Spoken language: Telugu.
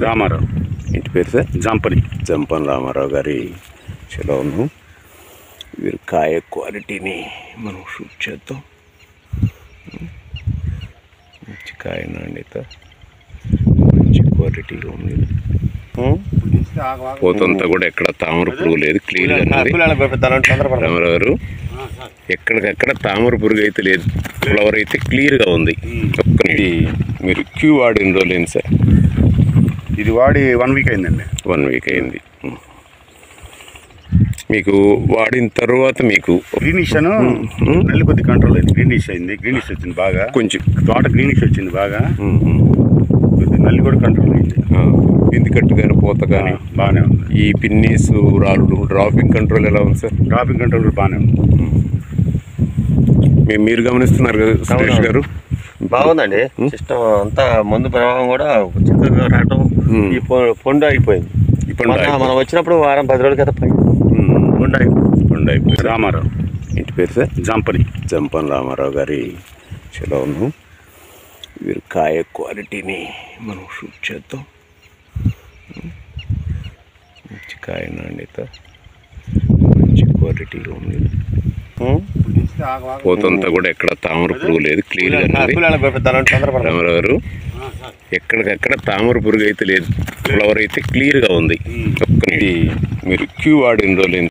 సార్? రామారావు. ఇంటి పేరు సార్? జంపని రామారావు గారి చెలవును. వీరి కాయ క్వాలిటీని మనం షూట్ చేద్దాం. మంచి కాయ నాణ్యత, మంచి క్వాలిటీలో ఉంది. పోతంతా కూడా ఎక్కడ తామర పురుగు లేదు, క్లియర్గా ఉన్నది. రామారావు గారు, ఎక్కడికక్కడ తామర పురుగు అయితే లేదు, ఫ్లవర్ అయితే క్లియర్గా ఉంది. ఒక్కని మీరు క్యూ వాడి ఎన్ని రోజులు అయింది సార్? ఇది వాడి 1 వీక్ అయిందండి. 1 వీక్ అయింది. మీకు వాడిన తర్వాత మీకు గ్రీనిష్ నల్లి కొద్ది కంట్రోల్ అయింది. గ్రీనిష్ అయింది, గ్రీనిష్ వచ్చింది బాగా, కొంచెం తోట గ్రీనిష్ వచ్చింది బాగా, కొద్ది నల్లి కూడా కంట్రోల్ అయింది. బిందికట్టు కానీ పూత కానీ బాగానే ఉంది. ఈ పిన్నీస్ రాళ్ళు డ్రాపింగ్ కంట్రోల్ ఎలా ఉంది సార్? డ్రాపింగ్ కంట్రోల్ కూడా బాగానే ఉంది. మీరు గమనిస్తున్నారు కదా సురేష్ గారు? బాగుందండి సిస్టమ్ అంతా. మందు ప్రభావం కూడా చిక్కగా రావటం, ఈ పొండు అయిపోయింది. మనం వచ్చినప్పుడు వారం 10 రోజుల క్రితం పొండు అయిపోయింది. రామారావు. ఇంటి పేరు సార్? జంపని రామారావు గారి చెలవును. వీరి కాయ క్వాలిటీని మనం షూట్ చేద్దాం. మంచి కాయ నాణ్యత, మంచి క్వాలిటీలో ఉంది. పోతంతా కూడా ఎక్కడ తామర పురుగు లేదు, క్లియర్గా ఉన్నది. రామారావు గారు, ఎక్కడికక్కడ తామర పురుగు అయితే లేదు, ఫ్లవర్ అయితే క్లియర్గా ఉంది. ఒక్కని మీరు క్యూ వాడి ఎన్ని రోజులు